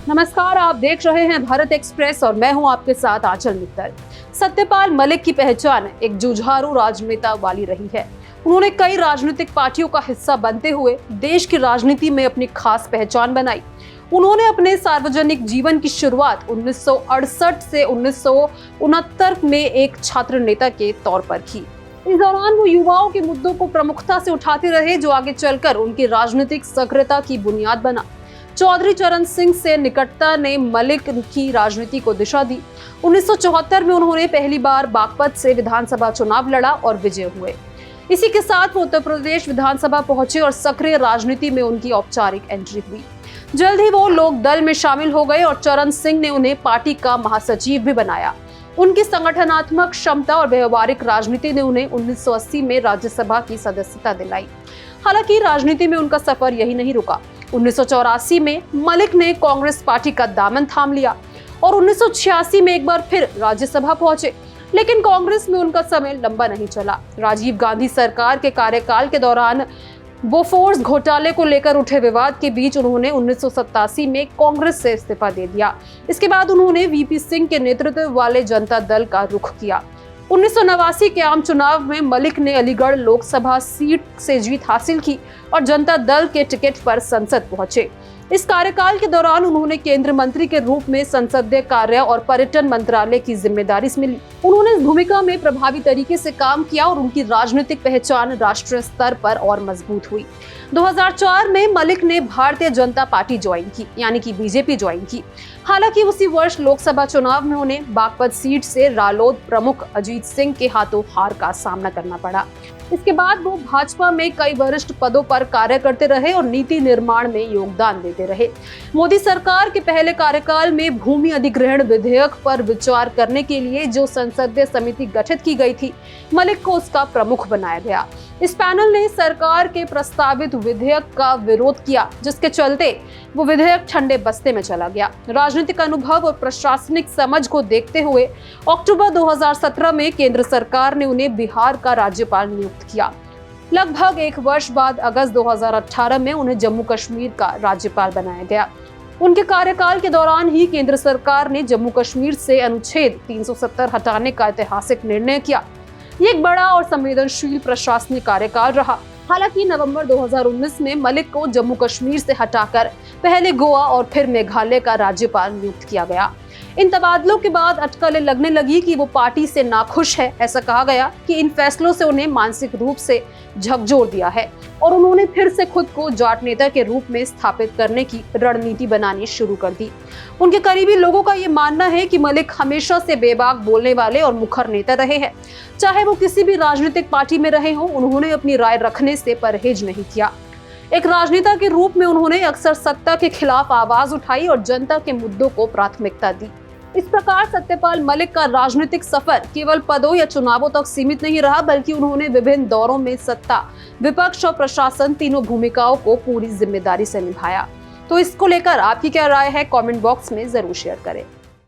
नमस्कार, आप देख रहे हैं भारत एक्सप्रेस और मैं हूं आपके साथ आंचल मित्तल। सत्यपाल मलिक की पहचान एक जुझारू राजनेता वाली रही है। उन्होंने कई राजनीतिक पार्टियों का हिस्सा बनते हुए देश की राजनीति में अपनी खास पहचान बनाई। उन्होंने अपने सार्वजनिक जीवन की शुरुआत 1968 से 1969 में एक छात्र नेता के तौर पर की। इस दौरान वो युवाओं के मुद्दों को प्रमुखता से उठाते रहे, जो आगे चलकर उनकी राजनीतिक सक्रियता की बुनियाद बना। चौधरी चरण सिंह से निकटता ने मलिक की राजनीति को दिशा दी। 1974 में उन्होंने पहली बार बागपत से विधानसभा चुनाव लड़ा और विजय हुए। इसी के साथ वो उत्तर प्रदेश विधानसभा पहुंचे और सक्रिय राजनीति में उनकी औपचारिक एंट्री हुई। जल्द ही वो लोक दल में शामिल हो गए और चरण सिंह ने उन्हें पार्टी का महासचिव भी बनाया। उनकी संगठनात्मक क्षमता और व्यवहारिक राजनीति ने उन्हें 1980 में राज्यसभा की सदस्यता दिलाई। हालांकि राजनीति में उनका सफर यही नहीं रुका। 1984 में मलिक ने कांग्रेस पार्टी का दामन थाम लिया और 1986 में एक बार फिर राज्यसभा पहुंचे, लेकिन कांग्रेस में उनका समय लंबा नहीं चला। राजीव गांधी सरकार के कार्यकाल के दौरान बोफोर्स घोटाले को लेकर उठे विवाद के बीच उन्होंने 1987 में कांग्रेस से इस्तीफा दे दिया। इसके बाद उन्होंने वीपी सिंह के नेतृत्व वाले जनता दल का रुख किया। 1989 के आम चुनाव में मलिक ने अलीगढ़ लोकसभा सीट से जीत हासिल की और जनता दल के टिकट पर संसद पहुंचे। इस कार्यकाल के दौरान उन्होंने केंद्रीय मंत्री के रूप में संसदीय कार्य और पर्यटन मंत्रालय की जिम्मेदारी मिली। उन्होंने इस भूमिका में प्रभावी तरीके से काम किया और उनकी राजनीतिक पहचान राष्ट्रीय स्तर पर और मजबूत हुई। 2004 में मलिक ने भारतीय जनता पार्टी ज्वाइन की, यानी कि बीजेपी ज्वाइन की। हालांकि उसी वर्ष लोकसभा चुनाव में उन्हें बागपत सीट से रालोद प्रमुख अजीत सिंह के हाथों हार का सामना करना पड़ा। इसके बाद वो भाजपा में कई वरिष्ठ पदों पर कार्य करते रहे और नीति निर्माण में योगदान देते रहे। मोदी सरकार के पहले कार्यकाल में भूमि अधिग्रहण विधेयक पर विचार करने के लिए जो संसदीय समिति गठित की गई थी, मलिक को उसका प्रमुख बनाया गया। इस पैनल ने सरकार के प्रस्तावित विधेयक का विरोध किया, जिसके चलते वो विधेयक ठंडे बस्ते में चला गया। राजनीतिक अनुभव और प्रशासनिक समझ को देखते हुए अक्टूबर 2017 में केंद्र सरकार ने उन्हें बिहार का राज्यपाल नियुक्त किया। लगभग एक वर्ष बाद अगस्त 2018 में उन्हें जम्मू कश्मीर का राज्यपाल बनाया गया। उनके कार्यकाल के दौरान ही केंद्र सरकार ने जम्मू कश्मीर से अनुच्छेद 370 हटाने का ऐतिहासिक निर्णय किया। ये एक बड़ा और संवेदनशील प्रशासनिक कार्यकाल रहा। हालांकि नवंबर 2019 में मलिक को जम्मू कश्मीर से हटाकर पहले गोवा और फिर मेघालय का राज्यपाल नियुक्त किया गया। इन तबादलों के बाद अटकलें लगने लगी कि वो पार्टी से नाखुश है। ऐसा कहा गया कि इन फैसलों से उन्हें मानसिक रूप से झकझोर दिया है और उन्होंने फिर से खुद को जाट नेता के रूप में स्थापित करने की रणनीति बनानी शुरू कर दी। उनके करीबी लोगों का ये मानना है कि मलिक हमेशा से बेबाक बोलने वाले और मुखर नेता रहे हैं। चाहे वो किसी भी राजनीतिक पार्टी में रहे हों, उन्होंने अपनी राय रखने से परहेज नहीं किया। एक राजनेता के रूप में उन्होंने अक्सर सत्ता के खिलाफ आवाज उठाई और जनता के मुद्दों को प्राथमिकता दी। इस प्रकार सत्यपाल मलिक का राजनीतिक सफर केवल पदों या चुनावों तक सीमित नहीं रहा, बल्कि उन्होंने विभिन्न दौरों में सत्ता, विपक्ष और प्रशासन तीनों भूमिकाओं को पूरी जिम्मेदारी से निभाया। तो इसको लेकर आपकी क्या राय है, कमेंट बॉक्स में जरूर शेयर करें।